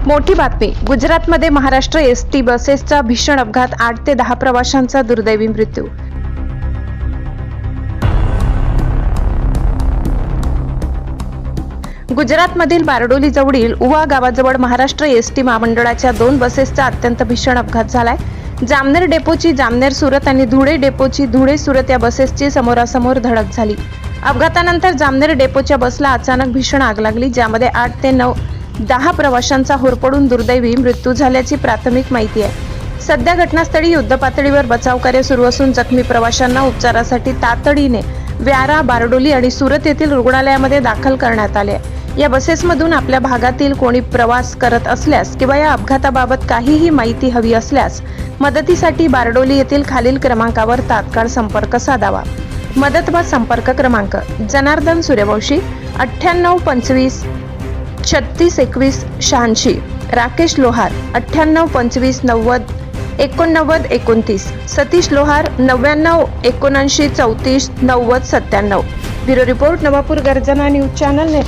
मोठी बातमी. गुजरातमध्ये महाराष्ट्र एसटी बसेसचा भीषण अपघात. 8 ते 10 प्रवाशांचा दुर्दैवी मृत्यू. गुजरातमधील बारडोली जवळील उवा गावाजवळ महाराष्ट्र एसटी महामंडळाच्या 2 बसेसचा अत्यंत भीषण अपघात झालाय. जामनेर डेपोची जामनेर सुरत आणि धुळे डेपोची धुळे सुरत या बसेसची समोरासमोर धडक झाली. अपघातानंतर जामनेर डेपोच्या बसला अचानक भीषण आग लागली, ज्यामध्ये 8 ते 10 प्रवाशांचा होरपळून दुर्दैवी मृत्यू झाल्याची प्राथमिक माहिती आहे. सध्या घटनास्थळी युद्धपातळीवर बचाव कार्य सुरू असून जखमी प्रवाशांना उपचारासाठी तातडीने व्यारा, बारडोली आणि सुरत येथील रुग्णालयामध्ये दाखल करण्यात आले. या बसेसमधून आपल्या भागातील कोणी प्रवास करत असल्यास किंवा या अपघाताबाबत काहीही माहिती हवी असल्यास मदतीसाठी बारडोली येथील खालील क्रमांकावर तात्काळ संपर्क साधावा. मदत व संपर्क क्रमांक: जनार्दन सूर्यवंशी 9825 3621 86, राकेश लोहार 9825 90 89 29, सतीश लोहार 99 79 34 90 97. ब्युरो रिपोर्ट, नवापूर गर्जना न्यूज चॅनल, नेटवर्क.